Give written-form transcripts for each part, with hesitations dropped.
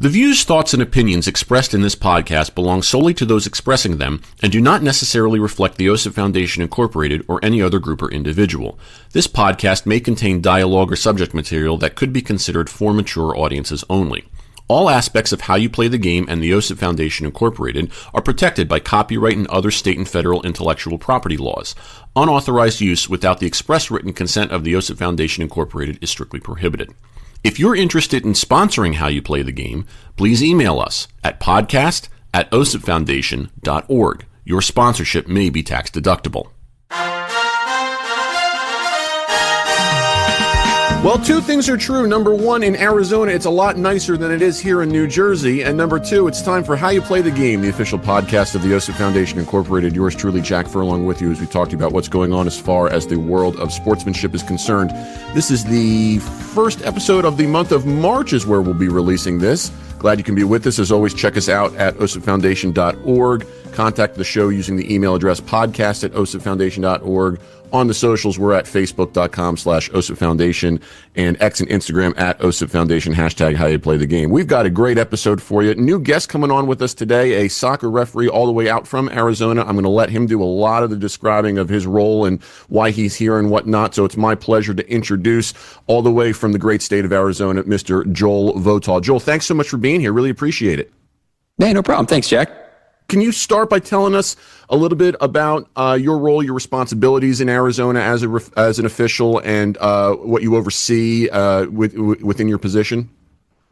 The views, thoughts, and opinions expressed in this podcast belong solely to those expressing them and do not necessarily reflect the OSIP Foundation Incorporated or any other group or individual. This podcast may contain dialogue or subject material that could be considered for mature audiences only. All aspects of how you play the game and the OSIP Foundation Incorporated are protected by copyright and other state and federal intellectual property laws. Unauthorized use without the express written consent of the OSIP Foundation Incorporated is strictly prohibited. If you're interested in sponsoring How You Play the Game, please email us at podcast@osipfoundation.org. Your sponsorship may be tax deductible. Well, two things are true. Number one, in Arizona, it's a lot nicer than it is here in New Jersey. And number two, it's time for How You Play the Game, the official podcast of the OSIP Foundation Incorporated. Yours truly, Jack Furlong, with you as we talked about what's going on as far as the world of sportsmanship is concerned. This is the first episode of the month of March is where we'll be releasing this. Glad you can be with us. As always, check us out at osipfoundation.org. Contact the show using the email address podcast@osipfoundation.org. On the socials, we're at facebook.com/OSIP Foundation and X and Instagram at OSIP Foundation, hashtag How You Play the Game. We've got a great episode for you. New guest coming on with us today, a soccer referee all the way out from Arizona. I'm going to let him do a lot of the describing of his role and why he's here and whatnot. So it's my pleasure to introduce all the way from the great state of Arizona, Mr. Joel Votaw. Joel, thanks so much for being here. Really appreciate it. Hey, no problem. Thanks, Jack. Can you start by telling us a little bit about your role, your responsibilities in Arizona as an official, and what you oversee within your position?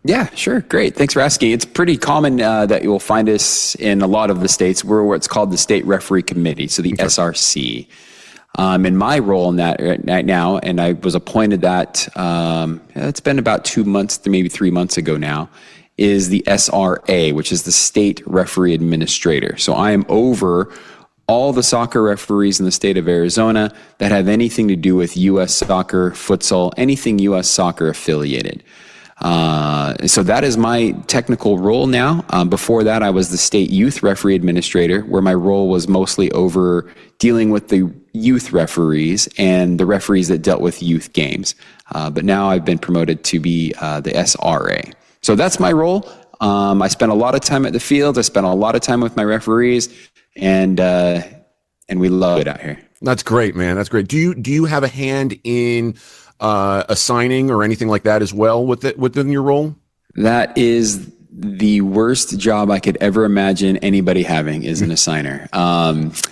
Yeah, sure. Great. Thanks for asking. It's pretty common that you will find us in a lot of the states. We're what's called the State Referee Committee, so the SRC. And my role in that right now, and I was appointed that, it's been about 2 months, maybe 3 months ago now, is the SRA, which is the State Referee Administrator. So I am over all the soccer referees in the state of Arizona that have anything to do with U.S. soccer, futsal, anything U.S. soccer affiliated. So that is my technical role now. Before that, I was the State Youth Referee Administrator, where my role was mostly over dealing with the youth referees and the referees that dealt with youth games. But now I've been promoted to be the SRA. So that's my role. I spent a lot of time at the field. I spent a lot of time with my referees, and we love it out here. That's great, man. That's great. Do you have a hand in assigning or anything like that as well within your role? That is the worst job I could ever imagine anybody having, is an assigner.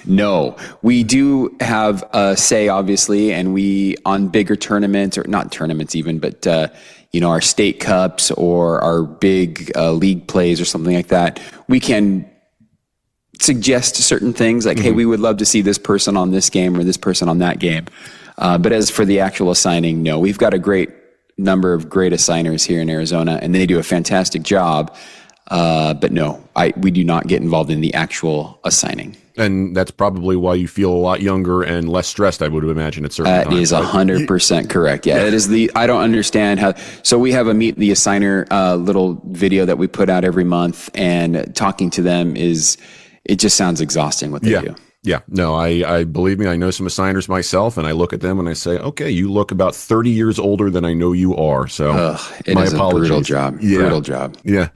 No, we do have a say, obviously, and we on bigger tournaments, or not tournaments even, but our state cups or our big league plays or something like that, we can suggest certain things like, hey, we would love to see this person on this game or this person on that game. But as for the actual assigning, no, we've got a great number of great assigners here in Arizona, and they do a fantastic job. But no, we do not get involved in the actual assigning. And that's probably why you feel a lot younger and less stressed, I would imagine, at certain times. That is 100% correct. Yeah, it is I don't understand how. So we have a Meet the Assigner little video that we put out every month, and talking to them it just sounds exhausting what they do. Yeah, no, I believe me, I know some assigners myself, and I look at them and I say, okay, you look about 30 years older than I know you are. So it is a brutal job. Yeah. Brutal job. Yeah.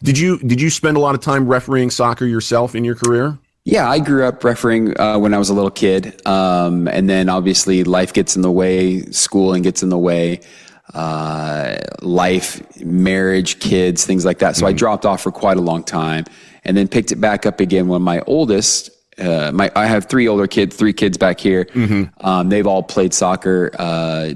Did you spend a lot of time refereeing soccer yourself in your career? Yeah, I grew up refereeing when I was a little kid. And then obviously life gets in the way, schooling gets in the way, life, marriage, kids, things like that. So I dropped off for quite a long time, and then picked it back up again when my oldest, I have 3 older kids, 3 kids back here. They've all played soccer.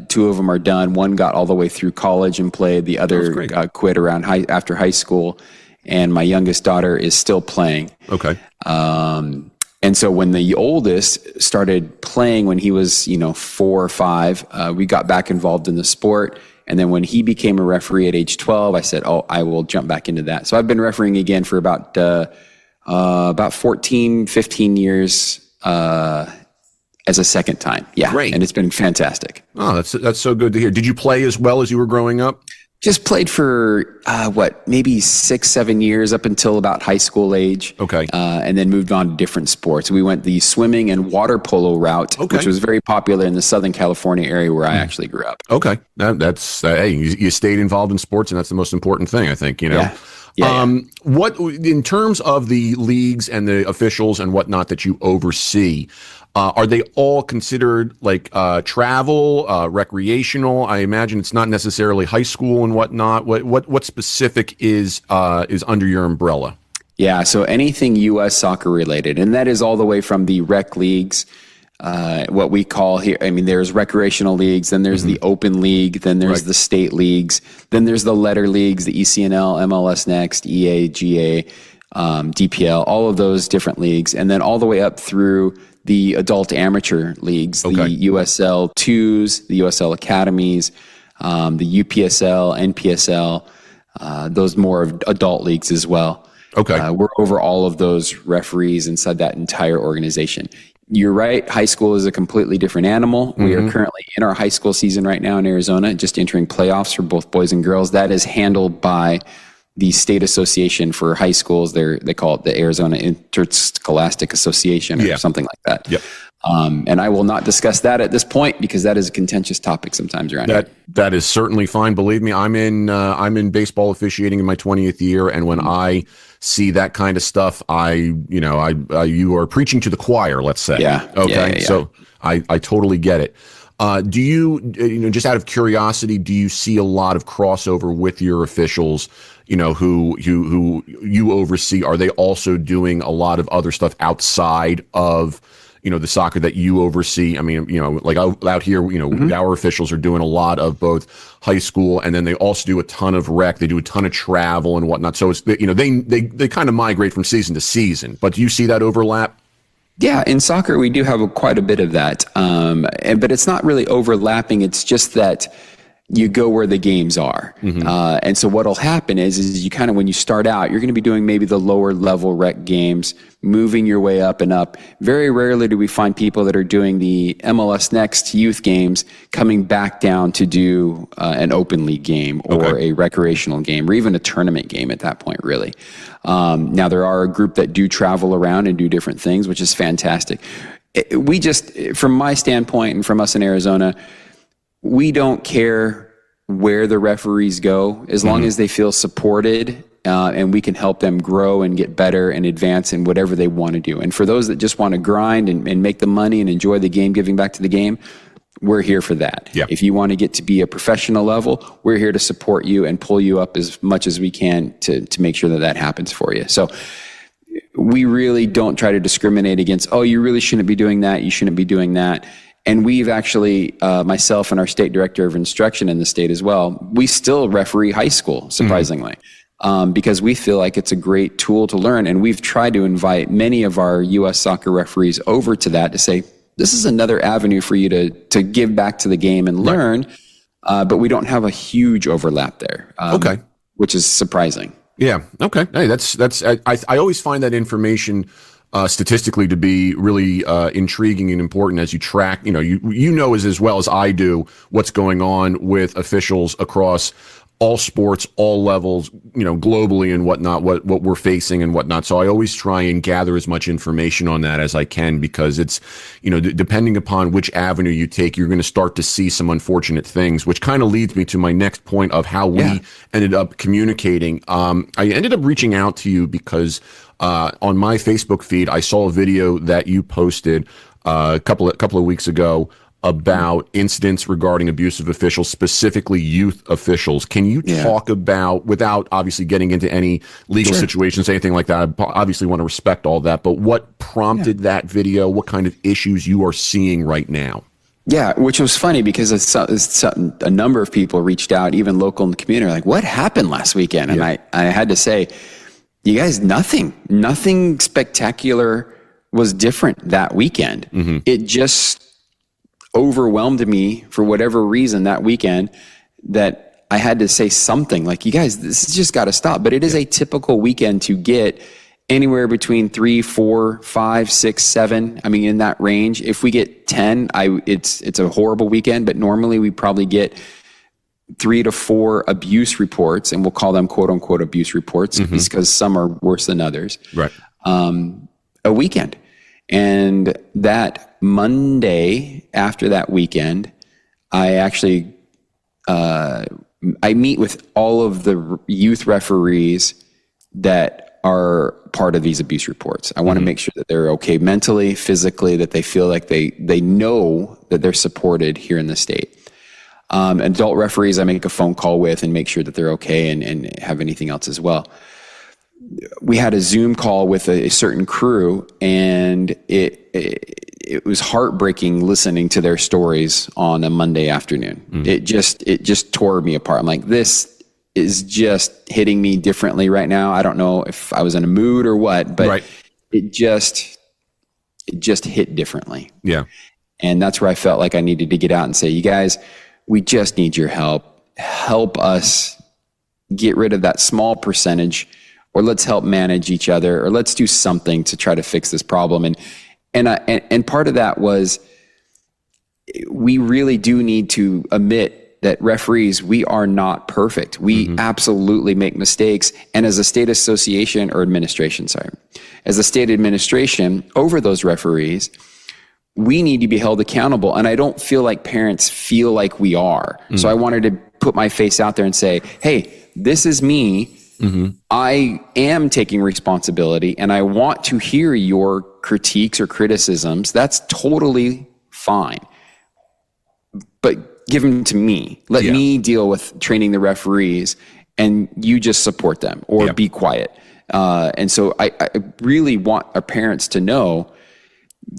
2 of them are done. One got all the way through college and played. The other quit around after high school. And my youngest daughter is still playing. Okay. And so when the oldest started playing when he was, 4 or 5, we got back involved in the sport. And then when he became a referee at age 12, I said, I will jump back into that. So I've been refereeing again for about 14, 15 years as a second time. Yeah. Great. And it's been fantastic. Oh, that's so good to hear. Did you play as well as you were growing up? Just played for, maybe 6, 7 years up until about high school age. Okay. And then moved on to different sports. We went the swimming and water polo route, which was very popular in the Southern California area where I actually grew up. Okay. That's, hey, you stayed involved in sports, and that's the most important thing, I think, Yeah. What in terms of the leagues and the officials and whatnot that you oversee, are they all considered like travel, recreational? I imagine it's not necessarily high school and whatnot. What specific is under your umbrella? Yeah, so anything U.S. soccer related, and that is all the way from the rec leagues, what we call here. I mean, there's recreational leagues, then there's the open league, then there's the state leagues, then there's the letter leagues, the ECNL, MLS Next, EA, GA, DPL, all of those different leagues, and then all the way up through the adult amateur leagues, the USL 2s, the USL Academies, the UPSL, NPSL, those more of adult leagues as well. Okay. We're over all of those referees inside that entire organization. You're right. High school is a completely different animal. We are currently in our high school season right now in Arizona, just entering playoffs for both boys and girls. That is handled by the State Association for High Schools. They call it the Arizona Interscholastic Association or something like that. Yep. And I will not discuss that at this point because that is a contentious topic sometimes around here. That is certainly fine. Believe me, I'm in baseball officiating in my 20th year, and when I see that kind of stuff, you are preaching to the choir, let's say. Yeah. Okay. Yeah. So I totally get it. Do you just out of curiosity, do you see a lot of crossover with your officials, who you oversee? Are they also doing a lot of other stuff outside of, the soccer that you oversee? I mean, like out here, our officials are doing a lot of both high school, and then they also do a ton of rec. They do a ton of travel and whatnot. So it's, they kind of migrate from season to season. But do you see that overlap? Yeah, in soccer, we do have quite a bit of that. But it's not really overlapping. It's just that you go where the games are. And so what'll happen is you kind of, when you start out, you're going to be doing maybe the lower level rec games, moving your way up and up. Very rarely do we find people that are doing the MLS Next youth games coming back down to do an open league game or a recreational game or even a tournament game at that point, really. Now, there are a group that do travel around and do different things, which is fantastic. We just, from my standpoint and from us in Arizona, we don't care where the referees go as long as they feel supported and we can help them grow and get better and advance in whatever they want to do. And for those that just want to grind and make the money and enjoy the game, giving back to the game, we're here for that. Yeah. If you want to get to be a professional level, we're here to support you and pull you up as much as we can to make sure that happens for you. So we really don't try to discriminate against, you really shouldn't be doing that, you shouldn't be doing that. And we've actually, myself and our state director of instruction in the state as well, we still referee high school, surprisingly, because we feel like it's a great tool to learn. And we've tried to invite many of our U.S. soccer referees over to that to say, this is another avenue for you to give back to the game and learn. But we don't have a huge overlap there, which is surprising. Yeah. Okay. Hey, I always find that information statistically to be really intriguing and important as you track, you know as well as I do what's going on with officials across all sports, all levels, globally and whatnot, what we're facing and whatnot. So I always try and gather as much information on that as I can, because it's, depending upon which avenue you take, you're going to start to see some unfortunate things, which kind of leads me to my next point of how we ended up communicating. I ended up reaching out to you because on my Facebook feed, I saw a video that you posted a couple of weeks ago about incidents regarding abusive officials, specifically youth officials. Can you talk about, without obviously getting into any legal situations, anything like that? I obviously want to respect all that, but what prompted that video? What kind of issues you are seeing right now? Yeah, which was funny because a number of people reached out, even local in the community, like, what happened last weekend? And I had to say, you guys, nothing spectacular was different that weekend. It just overwhelmed me for whatever reason that weekend that I had to say something like, you guys, this has just got to stop. But it is a typical weekend to get anywhere between 3, 4, 5, 6, 7. I mean, in that range. If we get 10, it's a horrible weekend, but normally we probably get 3 to 4 abuse reports, and we'll call them quote unquote abuse reports because some are worse than others. Right. A weekend. And that Monday after that weekend, I actually, I meet with all of the youth referees that are part of these abuse reports. I want to make sure that they're okay mentally, physically, that they feel like they know that they're supported here in the state. Adult referees, I make a phone call with and make sure that they're okay and have anything else as well. We had a Zoom call with a certain crew, and it was heartbreaking listening to their stories on a Monday afternoon. It just tore me apart. I'm like, this is just hitting me differently right now. I don't know if I was in a mood or what, but it just hit differently. Yeah. And that's where I felt like I needed to get out and say, you guys, we just need your help. Help us get rid of that small percentage, or let's help manage each other, or let's do something to try to fix this problem. And part of that was, we really do need to admit that referees, we are not perfect. We absolutely make mistakes. And as a state association or administration, as a state administration over those referees, we need to be held accountable. And I don't feel like parents feel like we are. So I wanted to put my face out there and say, hey, this is me. I am taking responsibility, and I want to hear your critiques or criticisms. That's totally fine. But give them to me. Let me deal with training the referees, and you just support them or be quiet. And so I really want our parents to know,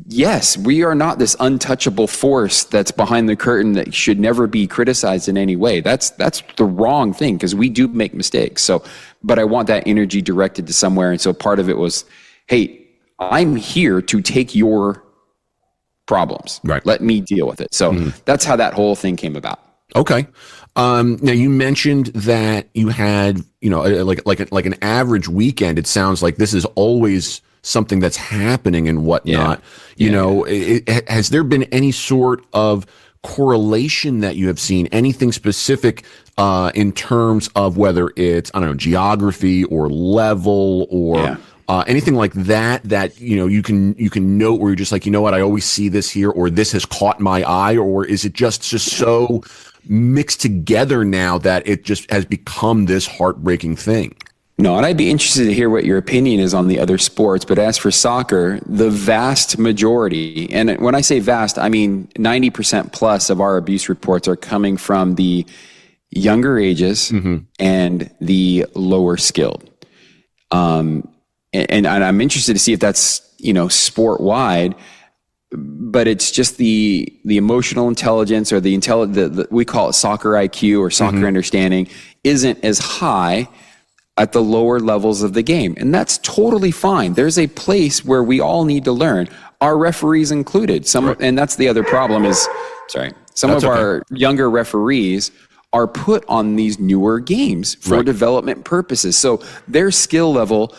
yes, we are not this untouchable force that's behind the curtain that should never be criticized in any way. That's the wrong thing, because we do make mistakes. So, but I want that energy directed to somewhere. And so part of it was, hey, I'm here to take your problems. Right. Let me deal with it. So that's how that whole thing came about. Okay. Now you mentioned that you had, like an average weekend. It sounds like this is always something that's happening and whatnot. Has there been any sort of correlation that you have seen? Anything specific in terms of whether it's, I don't know, geography or level or anything like that you can note where you're just like, you know what, I always see this here, or this has caught my eye, or is it just so mixed together now that it just has become this heartbreaking thing? No, and I'd be interested to hear what your opinion is on the other sports. But as for soccer, the vast majority, and when I say vast, I mean 90% plus of our abuse reports are coming from the younger ages and the lower skilled. And I'm interested to see if that's, sport wide, but it's just the emotional intelligence, or we call it soccer IQ or soccer understanding, isn't as high at the lower levels of the game. And that's totally fine. There's a place where we all need to learn, our referees included. And that's the other problem is, some of our younger referees are put on these newer games for development purposes. So their skill level,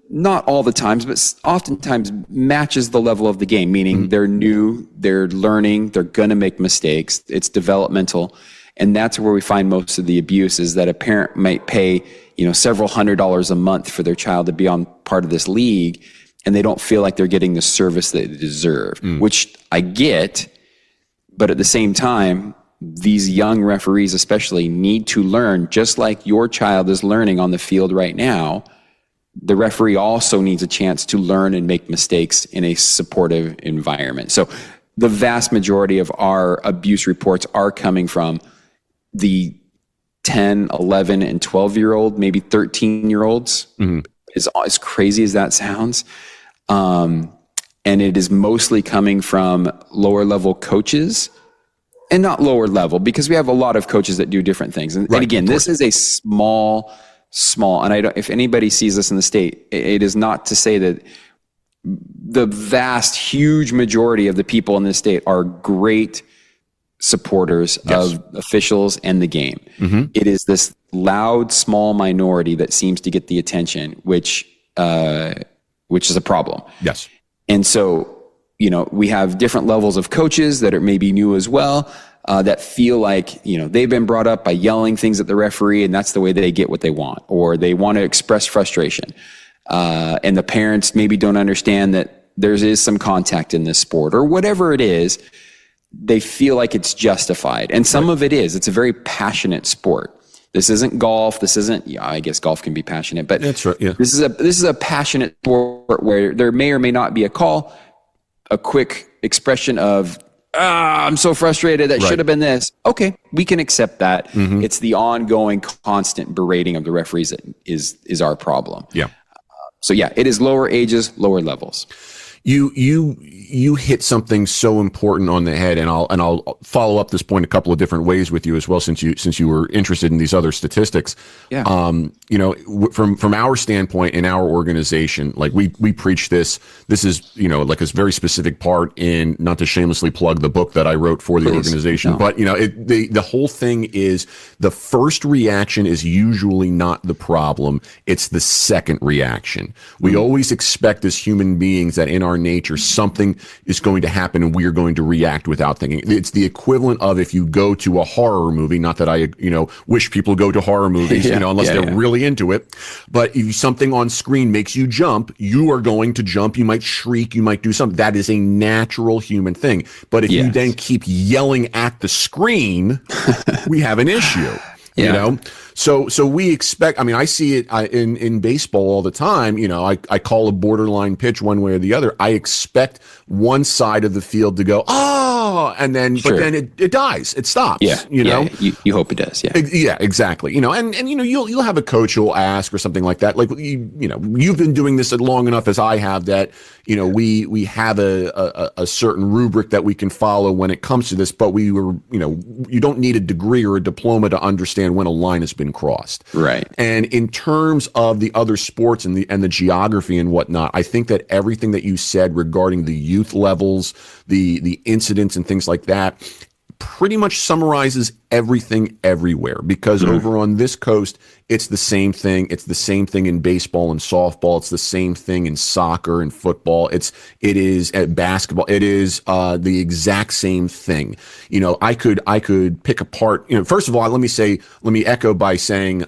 not all the times, but oftentimes matches the level of the game, meaning they're new, they're learning, they're going to make mistakes. It's developmental. And that's where we find most of the abuse, is that a parent might pay, several $100s a month for their child to be on part of this league, and they don't feel like they're getting the service that they deserve, which I get. But at the same time, these young referees especially need to learn, just like your child is learning on the field right now. The referee also needs a chance to learn and make mistakes in a supportive environment. So the vast majority of our abuse reports are coming from the 10, 11, and 12-year-old, maybe 13-year-olds, as crazy as that sounds. And it is mostly coming from lower-level coaches, and not lower level, because we have a lot of coaches that do different things. And again, this is a small, and if anybody sees this in the state, it is not to say that the vast, huge majority of the people in this state are great supporters of officials and the game. It is this loud, small minority that seems to get the attention, which is a problem. Yes. And so, we have different levels of coaches that are maybe new as well, that feel like, they've been brought up by yelling things at the referee, and that's the way they get what they want, or they want to express frustration. And the parents maybe don't understand that there is some contact in this sport, or whatever it is. They feel like it's justified. And some of it is. It's a very passionate sport. This isn't golf. This isn't, yeah, I guess golf can be passionate, but That's right. Yeah. this is a passionate sport where there may or may not be a call, a quick expression of, I'm so frustrated. That should have been this. Okay, we can accept that. It's the ongoing, constant berating of the referees that is our problem. Yeah. So yeah, it is lower ages, lower levels. You hit something so important on the head, and I'll follow up this point a couple of different ways with you as well, since you were interested in these other statistics. Yeah. From our standpoint in our organization, like we preach this. This is like a very specific part in, not to shamelessly plug the book that I wrote for the organization, but the whole thing is the first reaction is usually not the problem; it's the second reaction. We always expect as human beings that in our nature something is going to happen and we are going to react without thinking. It's the equivalent of if you go to a horror movie, not that I wish people go to horror movies, unless they're really into it, but if something on screen makes you jump, you are going to jump. You might shriek, you might do something. That is a natural human thing. But if you then keep yelling at the screen, we have an issue. So we expect, I see it in baseball all the time. I call a borderline pitch one way or the other. I expect one side of the field to go, and then, but then it dies. It stops. You hope it does. Yeah, exactly. And you'll have a coach who'll ask or something like that. Like, you've been doing this long enough as I have that, we have a certain rubric that we can follow when it comes to this, but you don't need a degree or a diploma to understand when a line has been crossed. Right. And in terms of the other sports and the geography and whatnot, I think that everything that you said regarding the youth levels, the incidents and things like that, pretty much summarizes everything everywhere, because over on this coast, it's the same thing. It's the same thing in baseball and softball. It's the same thing in soccer and football. It is at basketball. It is the exact same thing. I could pick apart. First of all, let me echo by saying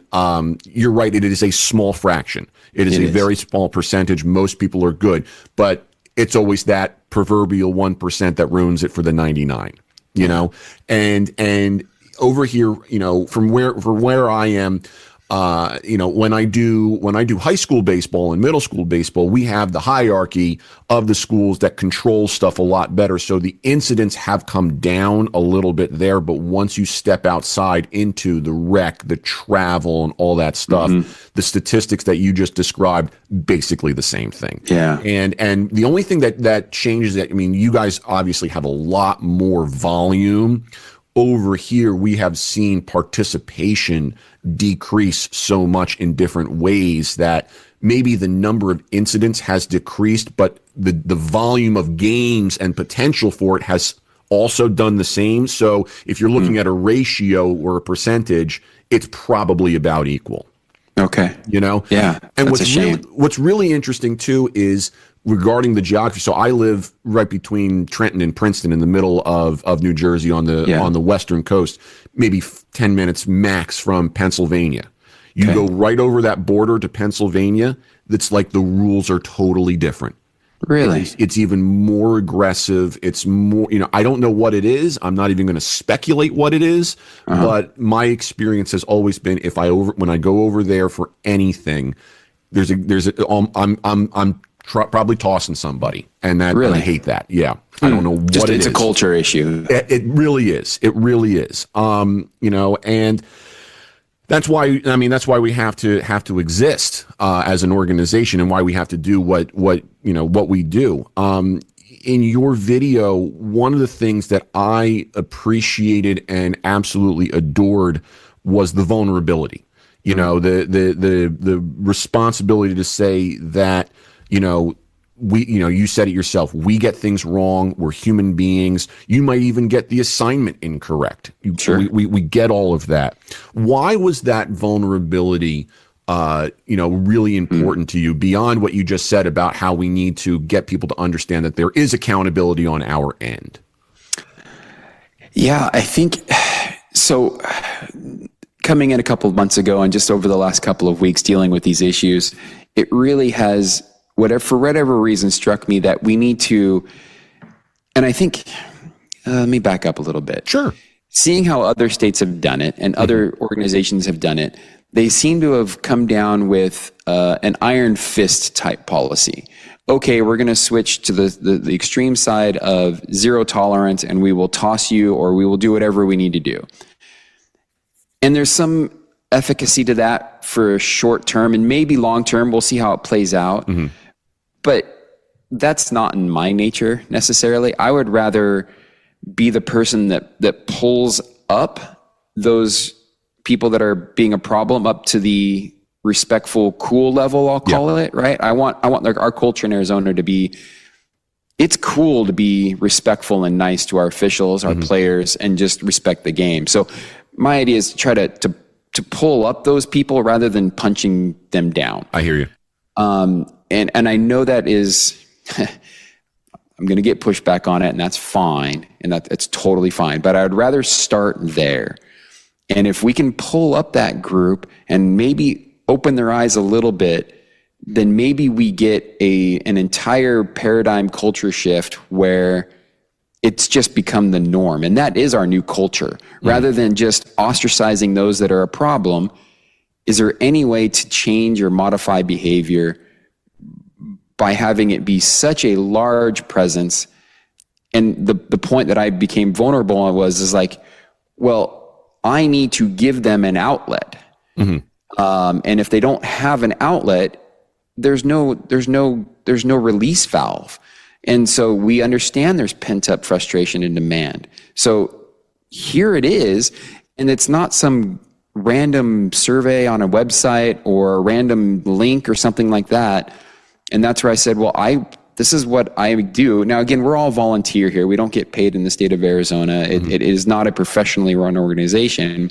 you're right. It is a small fraction. It is a very small percentage. Most people are good, but it's always that proverbial 1% that ruins it for the 99. And over here, from where I am, when I do high school baseball and middle school baseball, we have the hierarchy of the schools that control stuff a lot better. So the incidents have come down a little bit there, but once you step outside into the rec, the travel and all that stuff, the statistics that you just described, basically the same thing. Yeah. And the only thing that changes that, you guys obviously have a lot more volume. Over here, we have seen participation decrease so much in different ways that maybe the number of incidents has decreased, but the volume of games and potential for it has also done the same. So if you're looking at a ratio or a percentage, it's probably about equal. Okay. Yeah. And what's really interesting too is regarding the geography. So I live right between Trenton and Princeton in the middle of New Jersey on the western coast, maybe 10 minutes max from Pennsylvania. You go right over that border to Pennsylvania. That's like the rules are totally different. Really? It's even more aggressive. It's more, I don't know what it is. I'm not even going to speculate what it is, but my experience has always been when I go over there for anything, I'm probably tossing somebody, and that really? I hate that. Yeah, I don't know what it is. It's a culture issue. It really is. It really is. And that's why. That's why we have to exist as an organization, and why we have to do what we do. In your video, one of the things that I appreciated and absolutely adored was the vulnerability. The responsibility to say that. You said it yourself. We get things wrong. We're human beings. You might even get the assignment incorrect. Sure. We get all of that. Why was that vulnerability, really important to you beyond what you just said about how we need to get people to understand that there is accountability on our end? Yeah, I think so. Coming in a couple of months ago and just over the last couple of weeks dealing with these issues, it really has, for whatever reason, struck me that we need to, and I think, let me back up a little bit. Sure. seeing how other states have done it and other organizations have done it, they seem to have come down with an iron fist type policy. Okay, we're going to switch to the extreme side of zero tolerance, and we will toss you, or we will do whatever we need to do. And there's some efficacy to that for short term, and maybe long term. We'll see how it plays out. But that's not in my nature necessarily. I would rather be the person that pulls up those people that are being a problem up to the respectful, cool level, I'll call it, right? I want like our culture in Arizona to be, it's cool to be respectful and nice to our officials, our players, and just respect the game. So my idea is to try to pull up those people rather than punching them down. I hear you. And I know that is, I'm going to get pushback on it, and that's fine. And it's totally fine. But I would rather start there. And if we can pull up that group and maybe open their eyes a little bit, then maybe we get an entire paradigm culture shift where it's just become the norm. And that is our new culture. Rather than just ostracizing those that are a problem, is there any way to change or modify behavior by having it be such a large presence? And the point that I became vulnerable on is like, well, I need to give them an outlet. And if they don't have an outlet, there's no release valve. And so we understand there's pent up frustration and demand. So here it is. And it's not some random survey on a website or a random link or something like that. And that's where I said, well, this is what I do. Now, again, we're all volunteer here. We don't get paid in the state of Arizona. It is not a professionally run organization.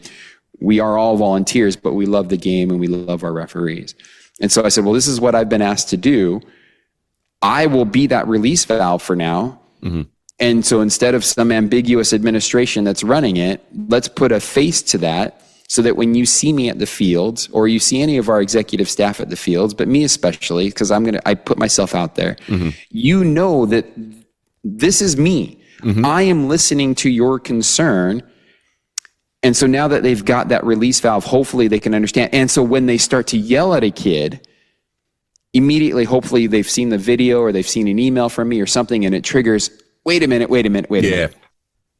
We are all volunteers, but we love the game and we love our referees. And so I said, well, this is what I've been asked to do. I will be that release valve for now. And so instead of some ambiguous administration that's running it, let's put a face to that, so that when you see me at the fields, or you see any of our executive staff at the fields, but me especially, because I put myself out there, you know that this is me. I am listening to your concern. And so now that they've got that release valve, hopefully they can understand. And so when they start to yell at a kid, immediately, hopefully they've seen the video or they've seen an email from me or something, and it triggers, wait a minute.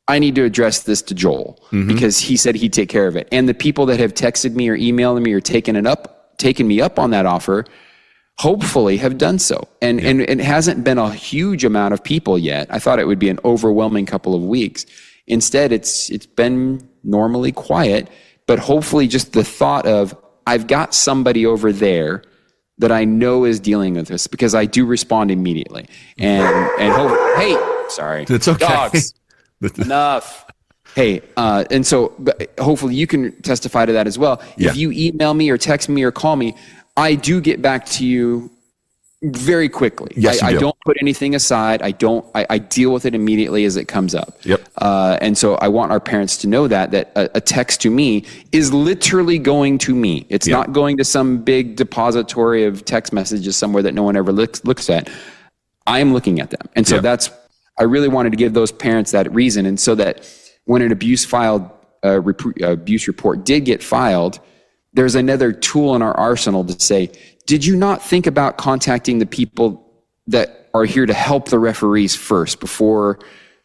I need to address this to Joel because he said he'd take care of it. And the people that have texted me or emailed me or taken me up on that offer, hopefully have done so. And it hasn't been a huge amount of people yet. I thought it would be an overwhelming couple of weeks. Instead, it's been normally quiet, but hopefully just the thought of, I've got somebody over there that I know is dealing with this, because I do respond immediately. Hey, sorry. It's okay. Dogs. Enough. Hey, and so hopefully you can testify to that as well. Yeah. If you email me or text me or call me, I do get back to you very quickly. Yes, I don't put anything aside. I deal with it immediately as it comes up. Yep. And so I want our parents to know that a text to me is literally going to me. It's not going to some big depository of text messages somewhere that no one ever looks at. I am looking at them. And so I really wanted to give those parents that reason. And so that when an abuse report did get filed, there's another tool in our arsenal to say, did you not think about contacting the people that are here to help the referees first before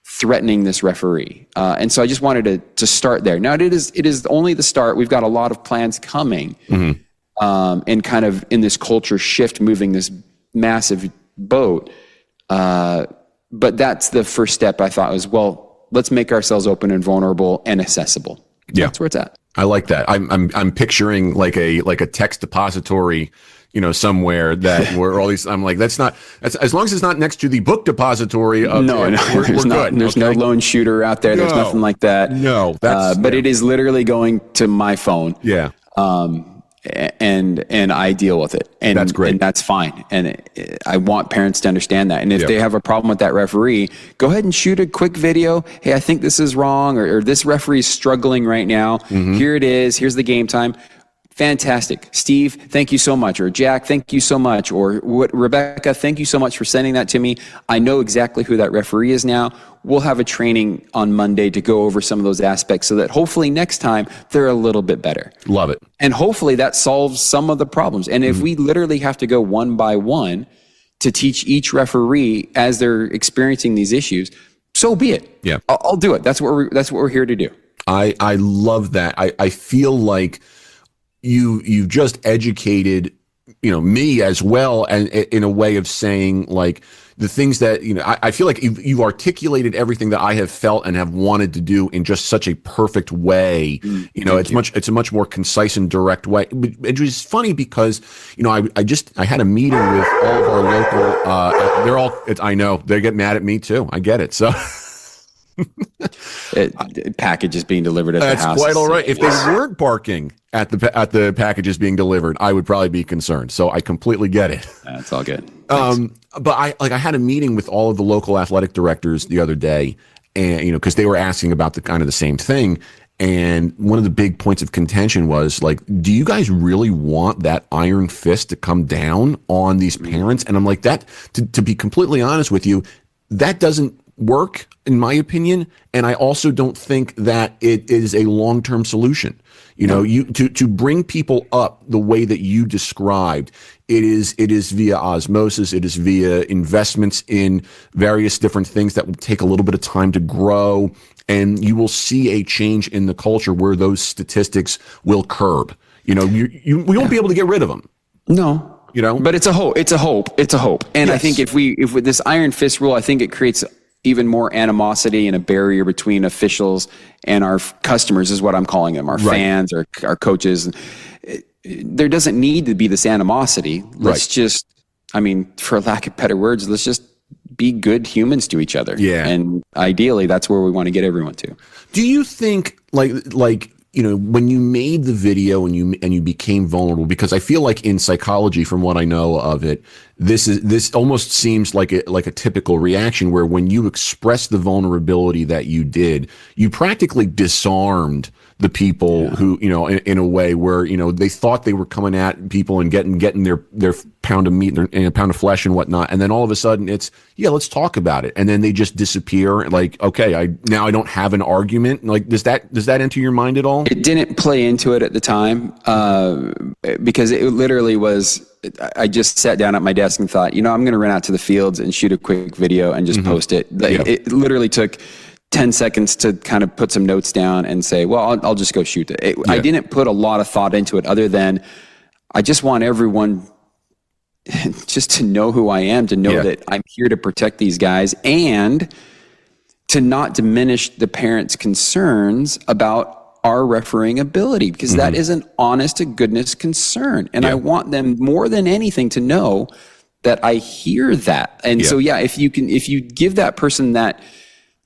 threatening this referee? And so I just wanted to start there. Now, it is only the start. We've got a lot of plans coming, and kind of in this culture shift, moving this massive boat. But that's the first step. I thought was, well, let's make ourselves open and vulnerable and accessible. Yeah, that's where it's at. I like that. I'm picturing like a text depository, somewhere that where all these. I'm like, that's as long as it's not next to the book depository. No, we're good. There's no lone shooter out there. There's nothing like that. No, but it is literally going to my phone. Yeah. And I deal with it, and that's great, and that's fine. And I want parents to understand that. And if they have a problem with that referee, go ahead and shoot a quick video. Hey, I think this is wrong, or this referee is struggling right now. Here it is. Here's the game time. Fantastic. Steve, thank you so much. Or Jack, thank you so much. Or Rebecca, thank you so much for sending that to me. I know exactly who that referee is now. We'll have a training on Monday to go over some of those aspects so that hopefully next time they're a little bit better. Love it. And hopefully that solves some of the problems. And if we literally have to go one by one to teach each referee as they're experiencing these issues, so be it. Yeah. I'll do it. That's what we're here to do. I love that. I feel like you've just educated, me as well, and in a way of saying, like, the things that, I feel like you've articulated everything that I have felt and have wanted to do in just such a perfect way. It's a much more concise and direct way. It was funny because, I had a meeting with all of our local, I know they get mad at me too. I get it. So packages being delivered at the house. That's quite all right. If they weren't barking at the packages being delivered, I would probably be concerned. So I completely get it. That's all good. But I had a meeting with all of the local athletic directors the other day, and because they were asking about the same thing. And one of the big points of contention was, like, do you guys really want that iron fist to come down on these parents? And I'm like, that to be completely honest with you, that doesn't work in my opinion, and I also don't think that it is a long-term solution. To bring people up the way that you described, it is via osmosis, it is via investments in various different things that will take a little bit of time to grow, and you will see a change in the culture where those statistics will curb. We won't be able to get rid of them. No. But it's a hope. And yes. I think if with this iron fist rule, I think it creates even more animosity and a barrier between officials and our customers, is what I'm calling them, our fans, our coaches. There doesn't need to be this animosity. Let's just, for lack of better words, let's just be good humans to each other. Yeah. And ideally, that's where we want to get everyone to. Do you think, when you made the video and you became vulnerable, because I feel like in psychology, from what I know of it, this almost seems like a typical reaction where when you express the vulnerability that you did, you practically disarmed the people who, in a way where, they thought they were coming at people and getting their pound of meat and a pound of flesh and whatnot. And then all of a sudden it's, let's talk about it. And then they just disappear. Like, okay, I don't have an argument. Like, does that enter your mind at all? It didn't play into it at the time, because it literally was, I just sat down at my desk and thought, I'm going to run out to the fields and shoot a quick video and just post it. It literally took 10 seconds to kind of put some notes down and say, well, I'll just go shoot it. I didn't put a lot of thought into it other than I just want everyone just to know who I am, to know that I'm here to protect these guys and to not diminish the parents' concerns about our refereeing ability, because that is an honest to goodness concern. And I want them more than anything to know that I hear that. And so, if you give that person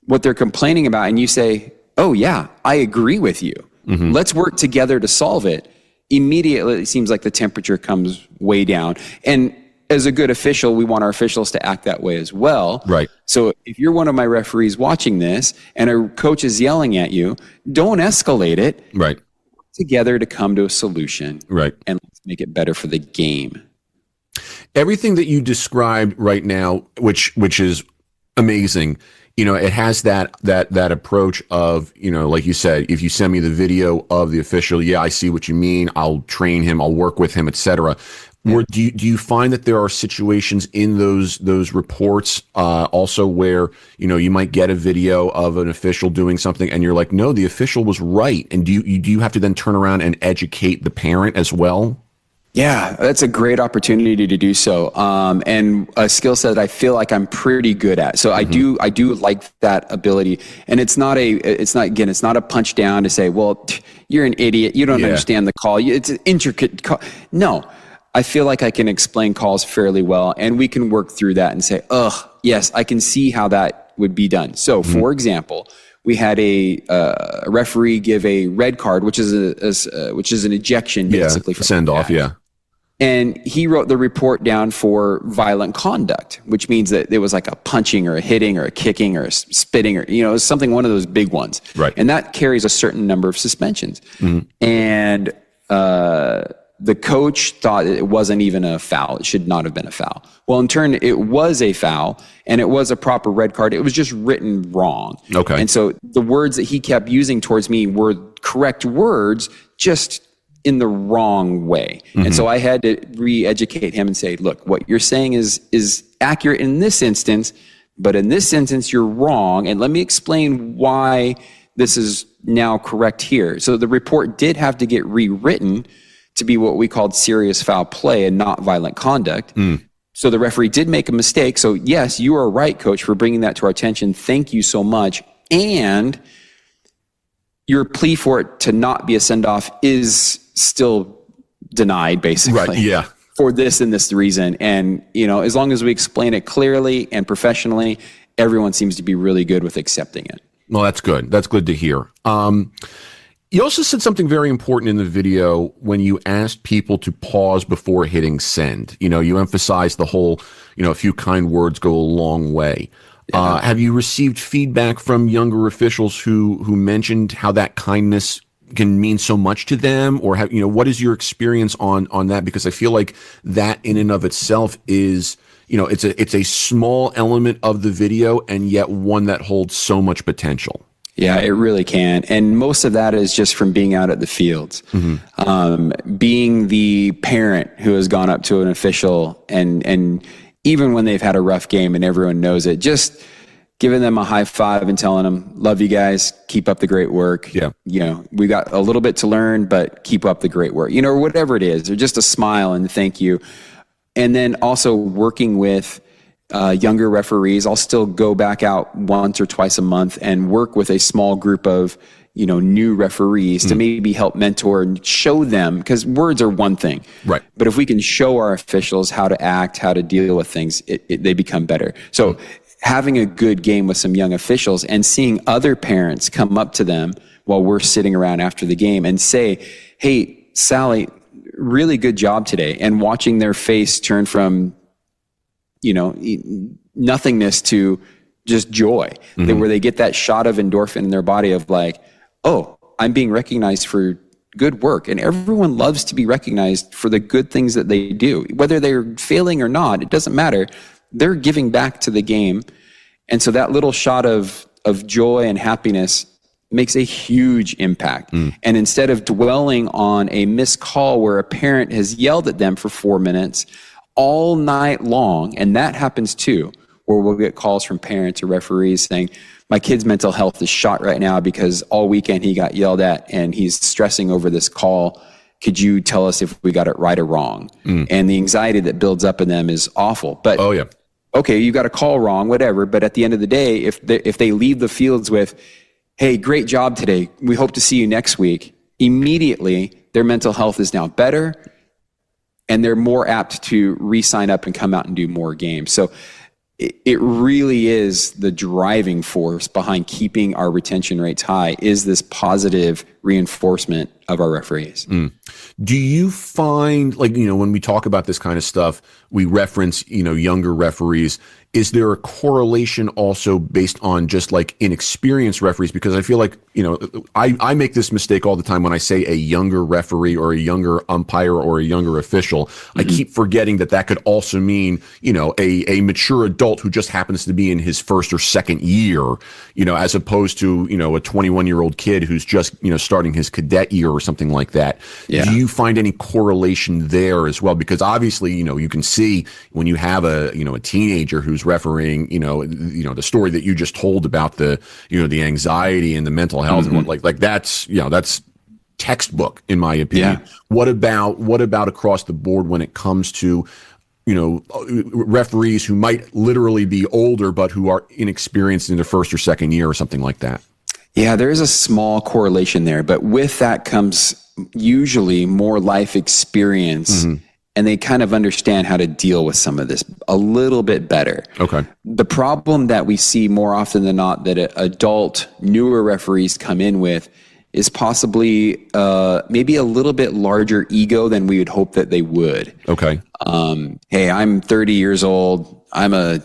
what they're complaining about and you say, oh yeah, I agree with you. Let's work together to solve it. Immediately, it seems like the temperature comes way down. And as a good official, we want our officials to act that way as well. Right. So if you're one of my referees watching this and a coach is yelling at you, don't escalate it. Right. Work together to come to a solution. Right. And let's make it better for the game. Everything that you described right now, which is amazing, it has that approach of, like you said, if you send me the video of the official, I see what you mean. I'll train him. I'll work with him, etc. Or do you find that there are situations in those reports also where, you might get a video of an official doing something and you're like, no, the official was right. And do you have to then turn around and educate the parent as well? Yeah, that's a great opportunity to do so, and a skill set that I feel like I'm pretty good at. So I do like that ability, and it's not a punch down to say, well, you're an idiot, you don't understand the call, it's an intricate call. No, I feel like I can explain calls fairly well, and we can work through that and say, yes, I can see how that would be done. So, for example, we had a referee give a red card, which is an ejection, basically. Send off, And he wrote the report down for violent conduct, which means that it was like a punching or a hitting or a kicking or a spitting or, something, one of those big ones. Right. And that carries a certain number of suspensions. And the coach thought it wasn't even a foul. It should not have been a foul. Well, in turn, it was a foul, and it was a proper red card. It was just written wrong. Okay. And so the words that he kept using towards me were correct words, just in the wrong way. And so I had to re-educate him and say, look, what you're saying is accurate in this instance, but in this instance, you're wrong. And let me explain why this is now correct here. So the report did have to get rewritten to be what we called serious foul play and not violent conduct. So the referee did make a mistake. So yes, you are right, coach, for bringing that to our attention. Thank you so much. And your plea for it to not be a send-off is still denied, basically. Right, yeah. For this and this reason. And, as long as we explain it clearly and professionally, everyone seems to be really good with accepting it. Well, that's good. That's good to hear. You also said something very important in the video when you asked people to pause before hitting send. You emphasized the whole, a few kind words go a long way. Yeah. Have you received feedback from younger officials who mentioned how that kindness can mean so much to them, or what is your experience on that? Because I feel like that in and of itself is, it's a small element of the video, and yet one that holds so much potential. Yeah, it really can. And most of that is just from being out at the fields. Being the parent who has gone up to an official and even when they've had a rough game and everyone knows it, just giving them a high five and telling them, love you guys, keep up the great work. Yeah. We got a little bit to learn, but keep up the great work, or whatever it is, or just a smile and thank you. And then also working with younger referees. I'll still go back out once or twice a month and work with a small group of, new referees to maybe help mentor and show them, because words are one thing. Right. But if we can show our officials how to act, how to deal with things, they become better. So having a good game with some young officials and seeing other parents come up to them while we're sitting around after the game and say, hey, Sally, really good job today. And watching their face turn from, nothingness to just joy, where they get that shot of endorphin in their body of like, oh, I'm being recognized for good work. And everyone loves to be recognized for the good things that they do. Whether they're failing or not, it doesn't matter. They're giving back to the game. And so that little shot of joy and happiness makes a huge impact. And instead of dwelling on a missed call where a parent has yelled at them for 4 minutes all night long, and that happens too, where we'll get calls from parents or referees saying, my kid's mental health is shot right now because all weekend he got yelled at and he's stressing over this call. Could you tell us if we got it right or wrong? And the anxiety that builds up in them is awful. But oh yeah, okay, you got a call wrong, whatever. But at the end of the day, if they leave the fields with, hey, great job today, we hope to see you next week, immediately their mental health is now better and they're more apt to re-sign up and come out and do more games. So it really is the driving force behind keeping our retention rates high, is this positive reinforcement of our referees. Do you find, when we talk about this kind of stuff, we reference, younger referees. Is there a correlation also based on just inexperienced referees? Because I feel like, I make this mistake all the time when I say a younger referee or a younger umpire or a younger official. I keep forgetting that could also mean, a mature adult who just happens to be in his first or second year, as opposed to, a 21-year-old kid who's just, starting his cadet year or something like that. Yeah. Do you find any correlation there as well? Because obviously, you can see when you have a teenager who's refereeing, the story that you just told about the anxiety and the mental health and what, that's textbook in my opinion. Yeah. What about across the board when it comes to, referees who might literally be older, but who are inexperienced in their first or second year or something like that? Yeah, there is a small correlation there, but with that comes usually more life experience, and they kind of understand how to deal with some of this a little bit better. Okay. The problem that we see more often than not that adult, newer referees come in with is possibly maybe a little bit larger ego than we would hope that they would. Okay. Hey, I'm 30 years old. I'm an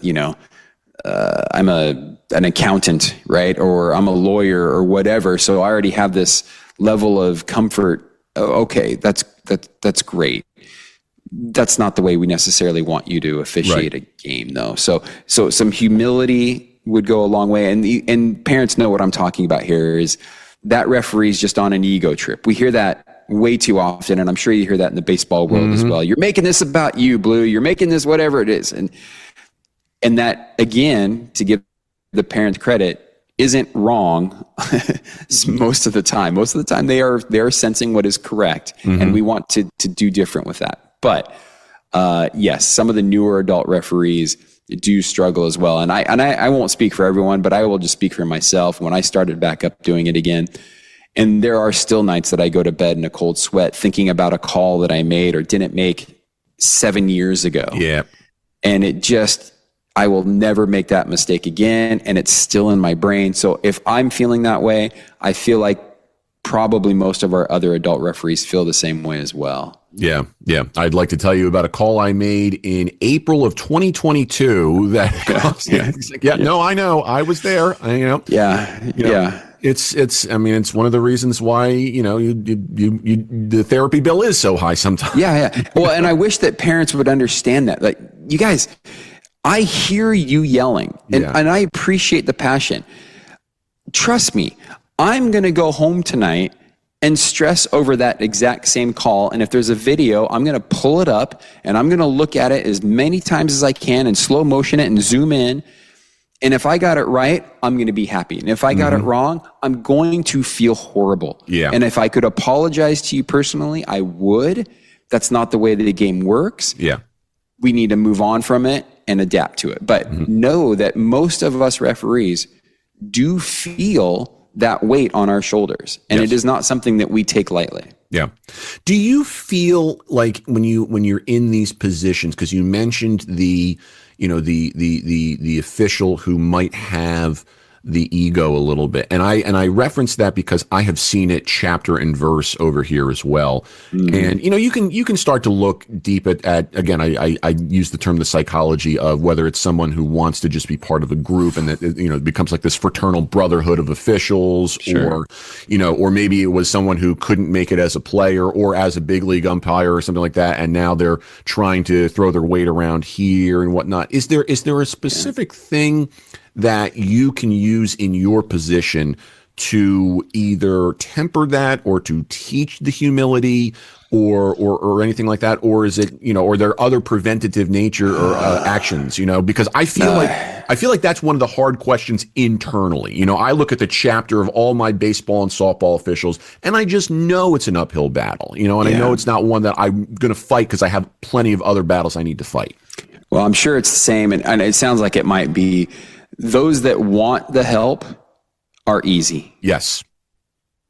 accountant, right? Or I'm a lawyer or whatever. So I already have this level of comfort oh, okay, that's great. That's not the way we necessarily want you to officiate a game, though. So some humility would go a long way. And parents know what I'm talking about here is that referee's just on an ego trip. We hear that way too often, and I'm sure you hear that in the baseball world as well. You're making this about you, Blue. You're making this whatever it is. And that, again, to give the parents credit, isn't wrong most of the time. Most of the time they are sensing what is correct, and we want to do different with that. But yes, some of the newer adult referees do struggle as well. And I won't speak for everyone, but I will just speak for myself. When I started back up doing it again, and there are still nights that I go to bed in a cold sweat thinking about a call that I made or didn't make 7 years ago. Yeah. And I will never make that mistake again. And it's still in my brain. So if I'm feeling that way, I feel like probably most of our other adult referees feel the same way as well. Yeah. I'd like to tell you about a call I made in April of 2022 that, no, I know. I was there. It's one of the reasons why, the therapy bill is so high sometimes. Yeah. Well, and I wish that parents would understand that. Like, you guys, I hear you yelling and I appreciate the passion. Trust me, I'm going to go home tonight and stress over that exact same call. And if there's a video, I'm going to pull it up and I'm going to look at it as many times as I can and slow motion it and zoom in. And if I got it right, I'm going to be happy. And if I got it wrong, I'm going to feel horrible. Yeah. And if I could apologize to you personally, I would. That's not the way that the game works. Yeah. We need to move on from it and adapt to it. But know that most of us referees do feel that weight on our shoulders, and it is not something that we take lightly. Yeah. Do you feel like when you're in these positions, because you mentioned the official who might have the ego a little bit, and I reference that because I have seen it chapter and verse over here as well. And you can start to look deep at again, I use the term the psychology of whether it's someone who wants to just be part of a group and that it becomes like this fraternal brotherhood of officials, or maybe it was someone who couldn't make it as a player or as a big league umpire or something like that, and now they're trying to throw their weight around here and whatnot. Is there a specific thing that you can use in your position to either temper that or to teach the humility or anything like that? Or is it, or there are other preventative nature or actions, because I feel like that's one of the hard questions internally. I look at the chapter of all my baseball and softball officials and I just know it's an uphill battle, and I know it's not one that I'm going to fight because I have plenty of other battles I need to fight. Well, I'm sure it's the same. And it sounds like it might be. Those that want the help are easy. Yes.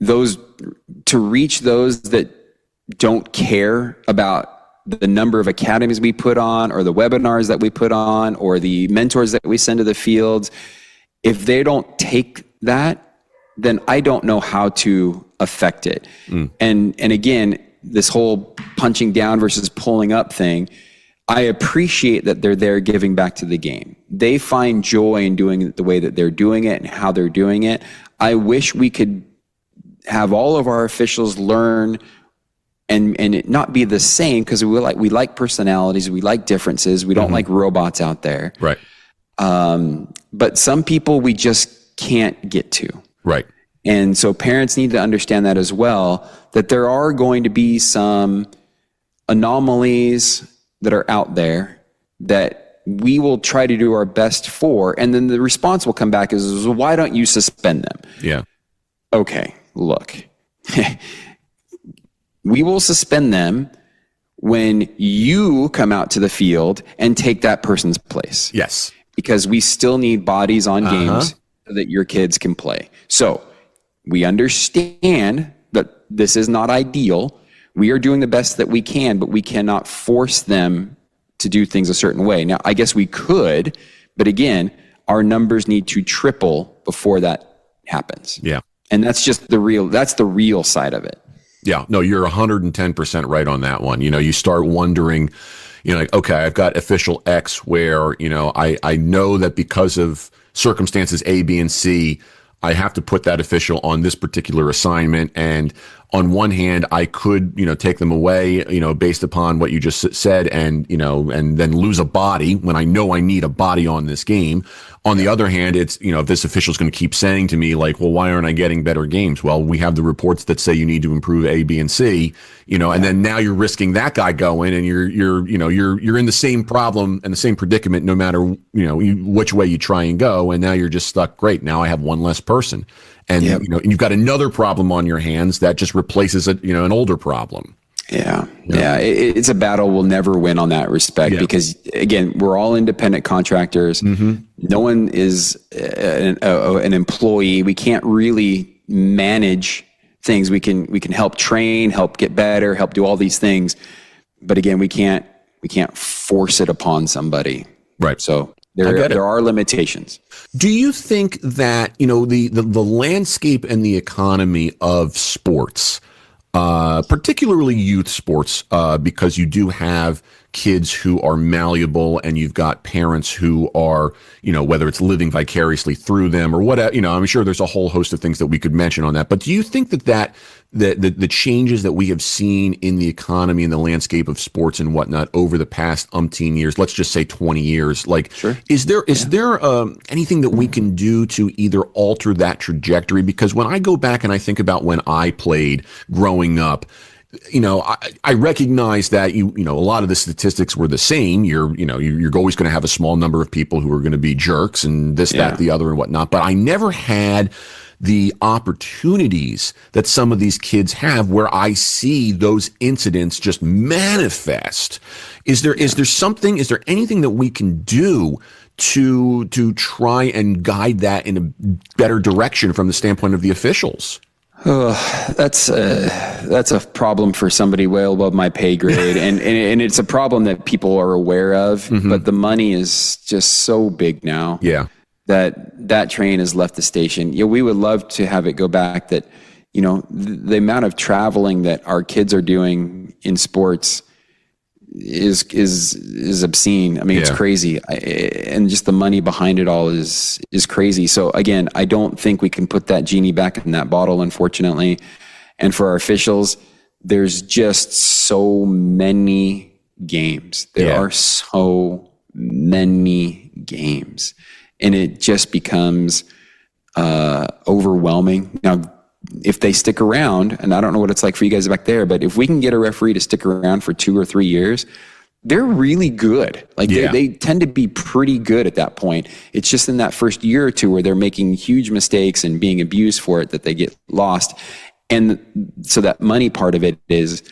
To reach those that don't care about the number of academies we put on or the webinars that we put on or the mentors that we send to the fields, if they don't take that, then I don't know how to affect it. And again, this whole punching down versus pulling up thing, I appreciate that they're there giving back to the game. They find joy in doing it the way that they're doing it and how they're doing it. I wish we could have all of our officials learn and it not be the same, because we like personalities, we like differences, we don't like robots out there. Right. But some people we just can't get to. Right. And so parents need to understand that as well, that there are going to be some anomalies that are out there that we will try to do our best for. And then the response will come back is, well, why don't you suspend them? Yeah. Okay, look, we will suspend them when you come out to the field and take that person's place. Yes. Because we still need bodies on games so that your kids can play. So we understand that this is not ideal. We are doing the best that we can, but we cannot force them to do things a certain way. Now, I guess we could, but again, our numbers need to triple before that happens. Yeah. And that's just the real side of it. Yeah. No, you're 110% right on that one. You start wondering, like, okay, I've got official X where, I know that because of circumstances A, B, and C, I have to put that official on this particular assignment. And on one hand, I could, take them away, based upon what you just said, and, and then lose a body when I know I need a body on this game. On the other hand, it's, if this official's going to keep saying to me, like, well, why aren't I getting better games? Well, we have the reports that say you need to improve A, B, and C, and then now you're risking that guy going, and you're in the same problem and the same predicament, no matter, which way you try and go. And now you're just stuck. Great. Now I have one less person. And, and you've got another problem on your hands that just replaces an older problem. Yeah. It's a battle we'll never win on that respect because, again, we're all independent contractors. No one is an employee. We can't really manage things. We can help train, help get better, help do all these things. But again, we can't force it upon somebody. Right. So there are limitations. Do you think that, the landscape and the economy of sports, particularly youth sports, because you do have kids who are malleable and you've got parents who are, whether it's living vicariously through them or whatever, I'm sure there's a whole host of things that we could mention on that. But do you think that the changes that we have seen in the economy and the landscape of sports and whatnot over the past umpteen years, let's just say 20 years, is there anything that we can do to either alter that trajectory? Because when I go back and I think about when I played growing up, I recognize that a lot of the statistics were the same. You're always going to have a small number of people who are going to be jerks and this, that, the other, and whatnot. But I never had the opportunities that some of these kids have where I see those incidents just manifest. Is there anything that we can do to try and guide that in a better direction from the standpoint of the officials? Oh, that's a problem for somebody well above my pay grade, and it's a problem that people are aware of. But the money is just so big now. Yeah, that train has left the station. We would love to have it go back. That the amount of traveling that our kids are doing in sports is obscene. I mean, it's crazy, and just the money behind it all is crazy. So again, I don't think we can put that genie back in that bottle, unfortunately. And for our officials, there's just so many games. There are so many games, and it just becomes overwhelming. Now, if they stick around, and I don't know what it's like for you guys back there, but if we can get a referee to stick around for 2 or 3 years, they're really good. They tend to be pretty good at that point. It's just in that first year or two where they're making huge mistakes and being abused for it that they get lost. And so that money part of it is,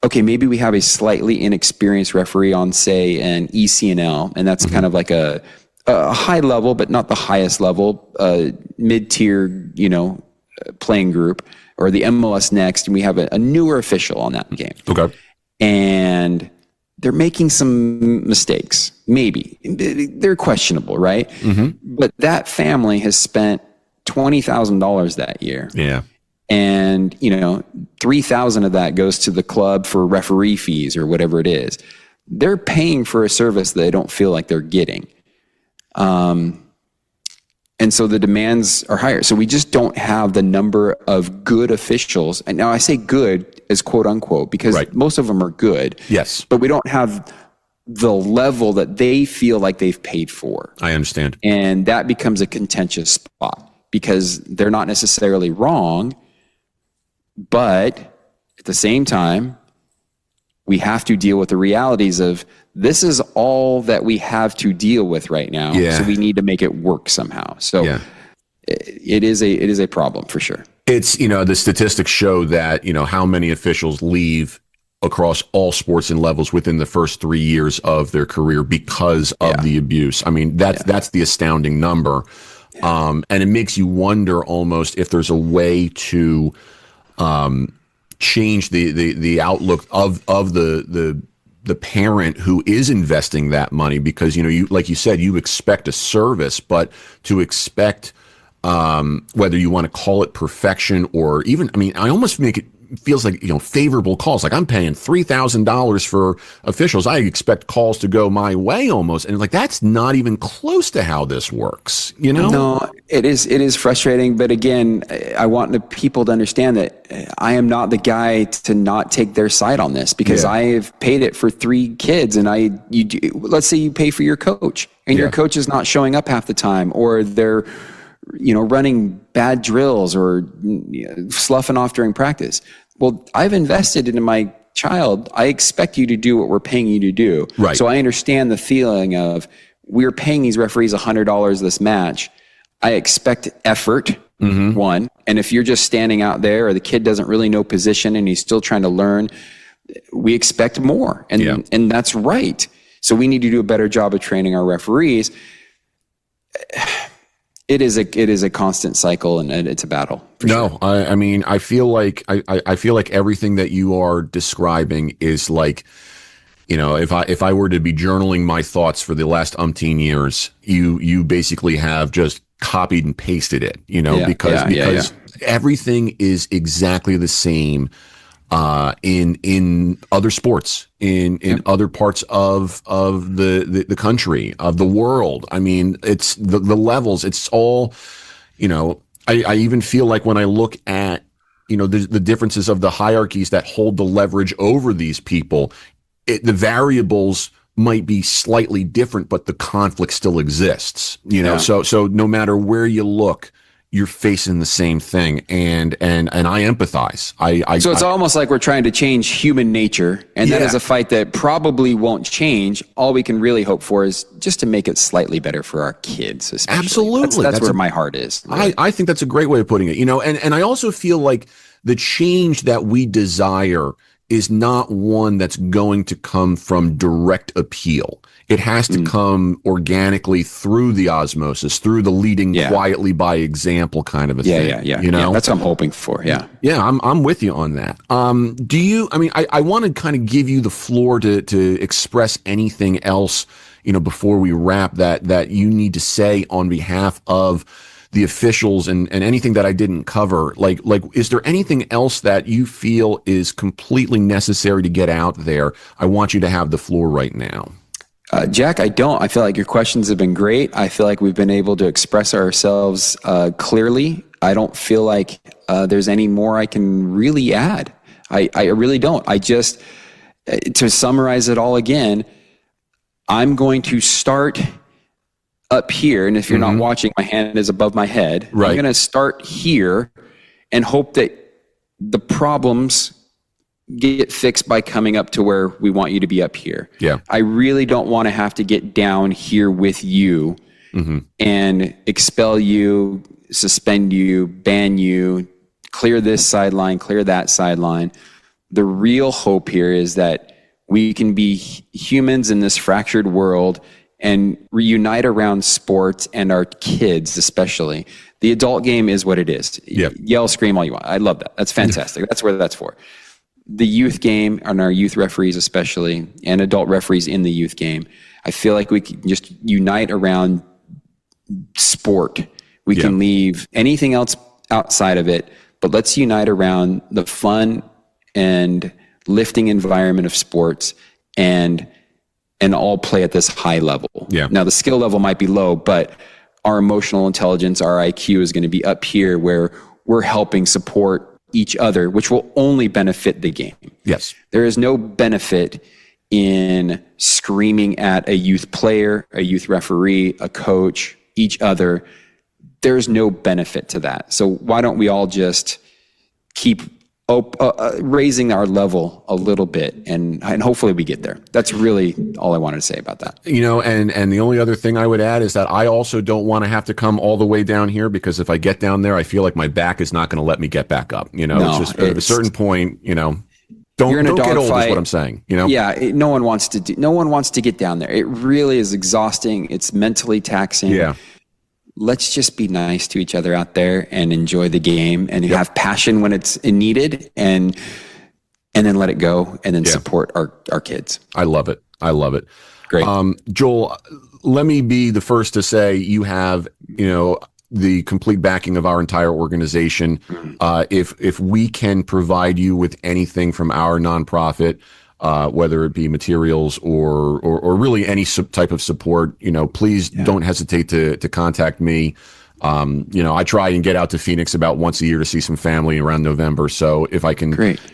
okay, maybe we have a slightly inexperienced referee on, say, an ECNL, and that's kind of like a high level, but not the highest level, mid-tier, playing group, or the MLS Next, and we have a newer official on that game. Okay. And they're making some mistakes. Maybe. They're questionable, right? But that family has spent $20,000 that year. Yeah. And, $3,000 of that goes to the club for referee fees or whatever it is. They're paying for a service that they don't feel like they're getting. And so the demands are higher. So we just don't have the number of good officials. And now I say good as quote unquote, because most of them are good. Yes. But we don't have the level that they feel like they've paid for. I understand. And that becomes a contentious spot because they're not necessarily wrong, but at the same time, we have to deal with the realities of this is all that we have to deal with right now. Yeah. So we need to make it work somehow. So it is a problem for sure. It's, the statistics show that, how many officials leave across all sports and levels within the first 3 years of their career because of the abuse. I mean, that's the astounding number. And it makes you wonder almost if there's a way to change the outlook of the parent who is investing that money, because you like you said, you expect a service, but to expect whether you want to call it perfection or even, I almost make it feels like, favorable calls. Like I'm paying $3,000 for officials. I expect calls to go my way almost. And like, that's not even close to how this works, No, it is frustrating. But again, I want the people to understand that I am not the guy to not take their side on this, because I've paid it for 3 kids. And let's say you pay for your coach and your coach is not showing up half the time, or they're, running bad drills or sloughing off during practice. Well, I've invested into my child. I expect you to do what we're paying you to do. Right. So I understand the feeling of, we're paying these referees $100 this match. I expect effort, one. And if you're just standing out there, or the kid doesn't really know position and he's still trying to learn, we expect more. And that's right. So we need to do a better job of training our referees. It is a constant cycle, and it's a battle. No, sure. I mean, I feel like everything that you are describing is like, if I were to be journaling my thoughts for the last umpteen years, you basically have just copied and pasted it, because everything is exactly the same in other sports, in other parts of the country, of the world. I mean, it's the levels, it's all, I even feel like when I look at, the differences of the hierarchies that hold the leverage over these people, the variables might be slightly different, but the conflict still exists, so no matter where you look, you're facing the same thing, and I empathize. So it's almost like we're trying to change human nature, and that is a fight that probably won't change. All we can really hope for is just to make it slightly better for our kids, especially. Absolutely, that's where my heart is. Really. I think that's a great way of putting it. And I also feel like the change that we desire is not one that's going to come from direct appeal. It has to come organically through the osmosis, through the leading quietly by example kind of a thing. Yeah. That's what I'm hoping for. Yeah. Yeah, I'm with you on that. I want to kind of give you the floor to express anything else, before we wrap that you need to say on behalf of the officials and anything that I didn't cover. Like, is there anything else that you feel is completely necessary to get out there? I want you to have the floor right now. Jack, I don't. I feel like your questions have been great. I feel like we've been able to express ourselves clearly. I don't feel like there's any more I can really add. I really don't. To summarize it all again, I'm going to start up here. And if you're not watching, my hand is above my head. Right. I'm going to start here and hope that the problems get fixed by coming up to where we want you to be up here. Yeah. I really don't want to have to get down here with you and expel you, suspend you, ban you, clear this sideline, clear that sideline. The real hope here is that we can be humans in this fractured world and reunite around sports and our kids, especially. The adult game is what it is. Yep. Yell, scream all you want. I love that. That's fantastic. That's what that's for. The youth game, and our youth referees especially, and adult referees in the youth game, I feel like we can just unite around sport. We can leave anything else outside of it, but let's unite around the fun and lifting environment of sports and all play at this high level. Yeah. Now, the skill level might be low, but our emotional intelligence, our IQ is going to be up here where we're helping support each other, which will only benefit the game. Yes. There is no benefit in screaming at a youth player, a youth referee, a coach, each other. There's no benefit to that. So why don't we all just keep raising our level a little bit, and hopefully we get there. That's really all I wanted to say about that. And the only other thing I would add is that I also don't want to have to come all the way down here, because if I get down there, I feel like my back is not going to let me get back up. It's just at a certain point, don't get old is what I'm saying. Yeah, no one wants to get down there. It really is exhausting. It's mentally taxing. Yeah. Let's just be nice to each other out there and enjoy the game and have passion when it's needed, and then let it go, and then support our kids. I love it. Great. Joel, let me be the first to say you have, the complete backing of our entire organization. If we can provide you with anything from our nonprofit, whether it be materials or really any type of support, please don't hesitate to contact me. I try and get out to Phoenix about once a year to see some family around November. So if I can,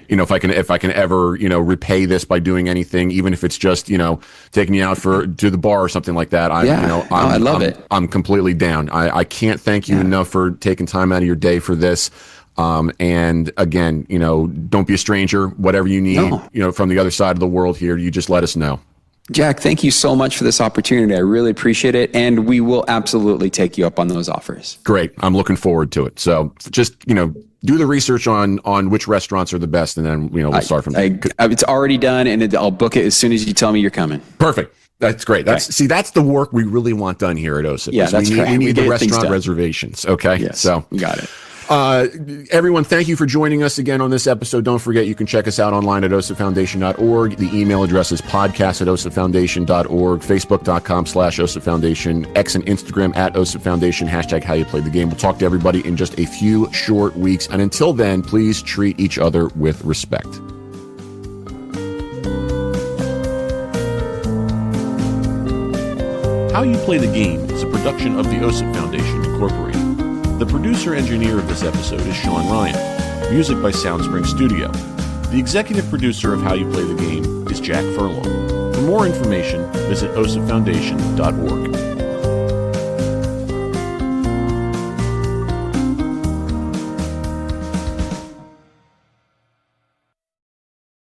if I can ever, repay this by doing anything, even if it's just, taking you out to the bar or something like that, I love it. I'm completely down. I can't thank you enough for taking time out of your day for this. And again, don't be a stranger, whatever you need, from the other side of the world here, you just let us know. Jack, thank you so much for this opportunity. I really appreciate it. And we will absolutely take you up on those offers. Great. I'm looking forward to it. So just, do the research on which restaurants are the best. And then, we'll start from there. It's already done, and I'll book it as soon as you tell me you're coming. Perfect. That's great. That's the work we really want done here at OSIP. Yeah, that's right. We need the restaurant reservations. Okay. Yes, so you got it. Everyone, thank you for joining us again on this episode. Don't forget, you can check us out online at osipfoundation.org. The email address is podcast@osipfoundation.org, facebook.com/osipfoundation, X and Instagram @osipfoundation, #HowYouPlayTheGame. We'll talk to everybody in just a few short weeks. And until then, please treat each other with respect. How You Play the Game is a production of the OSIP Foundation, Incorporated. The producer-engineer of this episode is Sean Ryan. Music by SoundSpring Studio. The executive producer of How You Play the Game is Jack Furlong. For more information, visit osipfoundation.org.